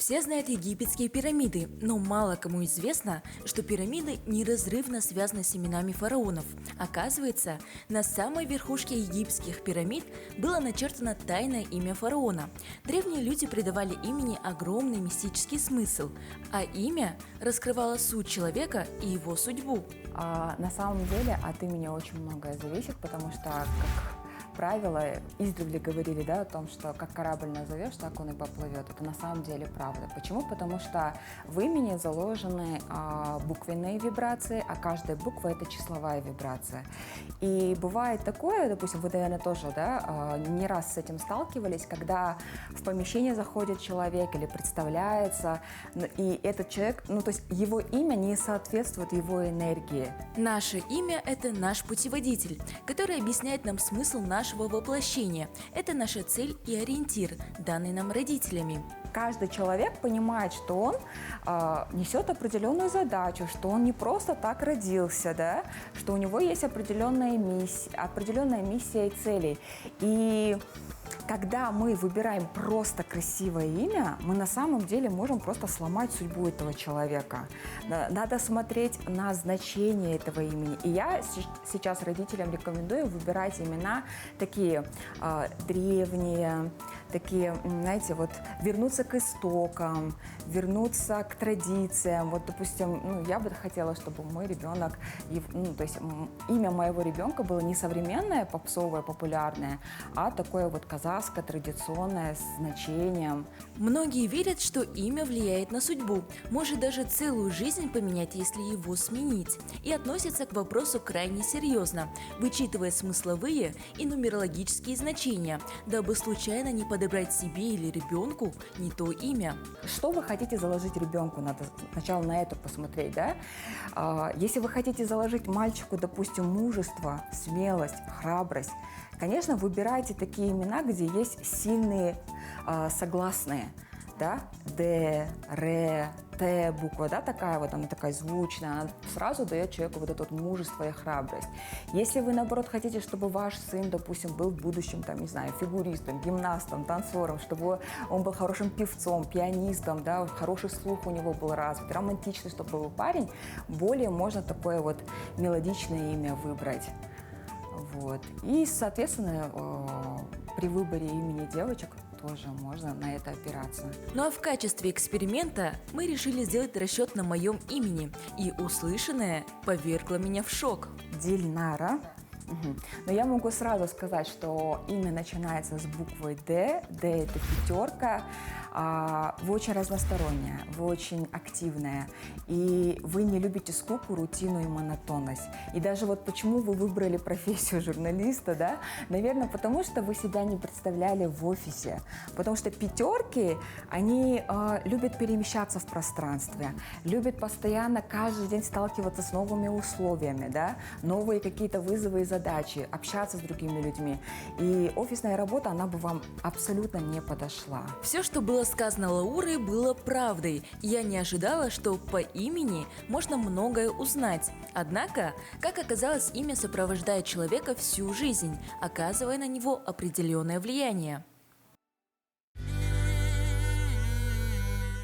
Все знают египетские пирамиды, но мало кому известно, что пирамиды неразрывно связаны с именами фараонов. Оказывается, на самой верхушке египетских пирамид было начертано тайное имя фараона. Древние люди придавали имени огромный мистический смысл, а имя раскрывало суть человека и его судьбу. На самом деле от имени очень многое зависит, потому что, как правило, издревле говорили, о том, что как корабль назовешь, так он и поплывет. Это на самом деле правда. Почему? Потому что в имени заложены буквенные вибрации, а каждая буква – это числовая вибрация. И бывает такое, допустим, вы, наверное, тоже не раз с этим сталкивались, когда в помещение заходит человек или представляется, и этот человек, то есть его имя не соответствует его энергии. Наше имя – это наш путеводитель, который объясняет нам смысл нашего воплощения. Это наша цель и ориентир, данный нам родителями. Каждый человек понимает, что он несет определенную задачу, что он не просто так родился, что у него есть определенная миссия и цели. И когда мы выбираем просто красивое имя, мы на самом деле можем просто сломать судьбу этого человека. Надо смотреть на значение этого имени. И я сейчас родителям рекомендую выбирать имена такие древние, такие, знаете, вернуться к истокам, вернуться к традициям. Допустим, я бы хотела, чтобы мой ребенок, то есть имя моего ребенка было не современное, попсовое, популярное, а такое казахское, традиционное, с значением. Многие верят, что имя влияет на судьбу, может даже целую жизнь поменять, если его сменить, и относятся к вопросу крайне серьезно, вычитывая смысловые и нумерологические значения, дабы случайно не подобрать себе или ребенку не то имя. Что вы хотите заложить ребенку? Надо сначала на это посмотреть, Если вы хотите заложить мальчику, допустим, мужество, смелость, храбрость, конечно, выбирайте такие имена, где есть сильные согласные, Д, Р, Т буква, такая она такая звучная, она сразу дает человеку это мужество и храбрость. Если вы, наоборот, хотите, чтобы ваш сын, допустим, был в будущем, фигуристом, гимнастом, танцором, чтобы он был хорошим певцом, пианистом, хороший слух у него был развит, романтичный, чтобы был парень, более можно такое мелодичное имя выбрать. И, соответственно, при выборе имени девочек тоже можно на это опираться. Ну а в качестве эксперимента мы решили сделать расчет на моем имени, и услышанное повергло меня в шок. Дильнара. Но я могу сразу сказать, что имя начинается с буквы Д. Д – это пятерка. Вы очень разносторонняя, вы очень активная. И вы не любите скуку, рутину и монотонность. И даже почему вы выбрали профессию журналиста, Наверное, потому что вы себя не представляли в офисе. Потому что пятерки, они любят перемещаться в пространстве, любят постоянно каждый день сталкиваться с новыми условиями, новые какие-то вызовы и задачи, общаться с другими людьми. И офисная работа, она бы вам абсолютно не подошла. Все, что было сказано Лаурой, было правдой. Я не ожидала, что по имени можно многое узнать. Однако, как оказалось, имя сопровождает человека всю жизнь, оказывая на него определенное влияние.